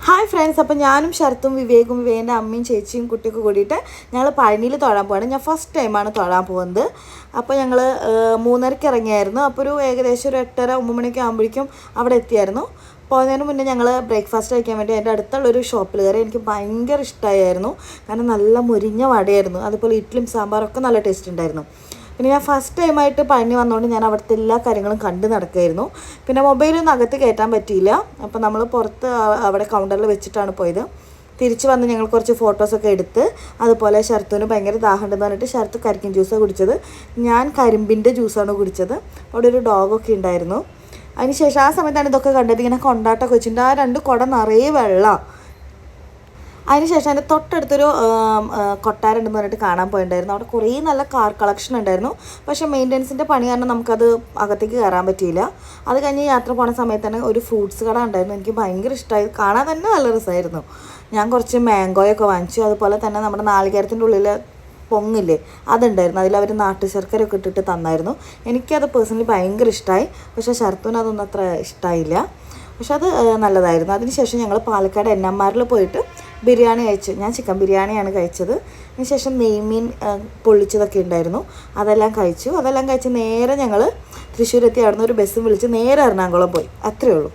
Hi friends, അപ്പോൾ ഞാനും ശരത്തും വിവേകും വിവേകിൻ്റെ അമ്മയും ചേച്ചിയും കുട്ടിയൊക്കെ കൂടിയിട്ട് ഞങ്ങൾ പഴനിയിൽ തൊഴാൻ പോവാണ്. ഞാൻ ഫസ്റ്റ് ടൈമാണ് തൊഴാൻ പോകുന്നത്. അപ്പോൾ ഞങ്ങൾ 3:30 ഇറങ്ങിയായിരുന്നു. അപ്പോൾ ഏകദേശം ഒരു 8:30-9 മണിയൊക്കെ ആകുമ്പോഴേക്കും അവിടെ എത്തിയായിരുന്നു. പോകുന്നതിന് മുന്നേ ഞങ്ങൾ ബ്രേക്ക്ഫാസ്റ്റ് കഴിക്കാൻ വേണ്ടി എൻ്റെ അടുത്തുള്ളൊരു ഷോപ്പിൽ കയറി. എനിക്ക് ഭയങ്കര ഇഷ്ടമായിരുന്നു, കാരണം നല്ല മുരിഞ്ഞ വടയായിരുന്നു. അതുപോലെ ഇഡ്ഡലിയും സാമ്പാറൊക്കെ നല്ല ടേസ്റ്റ് ഉണ്ടായിരുന്നു. പിന്നെ ഞാൻ ഫസ്റ്റ് ടൈമായിട്ട് പഴനി വന്നതുകൊണ്ട് ഞാൻ അവിടുത്തെ എല്ലാ കാര്യങ്ങളും കണ്ട് നടക്കുമായിരുന്നു. പിന്നെ മൊബൈലൊന്നും അകത്ത് കയറ്റാൻ പറ്റിയില്ല. അപ്പോൾ നമ്മൾ പുറത്ത് അവിടെ കൗണ്ടറിൽ വെച്ചിട്ടാണ് പോയത്. തിരിച്ച് വന്ന് ഞങ്ങൾ കുറച്ച് ഫോട്ടോസൊക്കെ എടുത്ത്, അതുപോലെ ശരത്തുവിന് ഭയങ്കര ദാഹമുണ്ടെന്ന് പറഞ്ഞിട്ട് ശരത്ത് കരിക്കിൻ ജ്യൂസാണ് കുടിച്ചത്. ഞാൻ കരിമ്പിൻ്റെ ജ്യൂസാണ് കുടിച്ചത്. അവിടെ ഒരു ഡോഗൊക്കെ ഉണ്ടായിരുന്നു. അതിനുശേഷം ആ സമയത്താണ് ഇതൊക്കെ കണ്ടത്. ഇങ്ങനെ കൊണ്ടാട്ടമൊക്കെ വെച്ചിട്ടുണ്ട്. ആ 2 കുട നിറയെ വെള്ളം. അതിനുശേഷം അതിൻ്റെ തൊട്ടടുത്തൊരു കൊട്ടാരമുണ്ടെന്ന് പറഞ്ഞിട്ട് കാണാൻ പോയിട്ടുണ്ടായിരുന്നു. അവിടെ കുറേ നല്ല കാർ കളക്ഷൻ ഉണ്ടായിരുന്നു. പക്ഷേ മെയിൻ്റനൻസിൻ്റെ പണി കാരണം നമുക്കത് അകത്തേക്ക് കയറാൻ പറ്റിയില്ല. അത് കഴിഞ്ഞ് യാത്ര പോകുന്ന സമയത്ത് തന്നെ ഒരു ഫ്രൂട്ട്സ് കട ഉണ്ടായിരുന്നു. എനിക്ക് ഭയങ്കര ഇഷ്ടമായി. കാണാൻ തന്നെ നല്ല രസമായിരുന്നു. ഞാൻ കുറച്ച് മാംഗോയൊക്കെ വാങ്ങിച്ചു. അതുപോലെ തന്നെ നമ്മുടെ നാളികേരത്തിൻ്റെ ഉള്ളിൽ പൊങ്ങില്ലേ, അതുണ്ടായിരുന്നു. അതിൽ അവർ നാട്ടു ശർക്കരയൊക്കെ ഇട്ടിട്ട് തന്നായിരുന്നു. എനിക്കത് പേഴ്സണലി ഭയങ്കര ഇഷ്ടമായി. പക്ഷേ ശരത്തുവിന് അതൊന്നും അത്ര ഇഷ്ടമായില്ല. പക്ഷെ അത് നല്ലതായിരുന്നു. അതിനുശേഷം ഞങ്ങൾ പാലക്കാട് NMR പോയിട്ട് ബിരിയാണി കഴിച്ചു. ഞാൻ ചിക്കൻ ബിരിയാണിയാണ് കഴിച്ചത്. അതിനുശേഷം നെയ്മീൻ പൊള്ളിച്ചതൊക്കെ ഉണ്ടായിരുന്നു, അതെല്ലാം കഴിച്ചു. അതെല്ലാം കഴിച്ച് നേരെ ഞങ്ങൾ തൃശ്ശൂരെത്തി. അവിടെ നിന്ന് ഒരു ബസ്സും വിളിച്ച് നേരെ എറണാകുളം പോയി. അത്രയേ ഉള്ളൂ.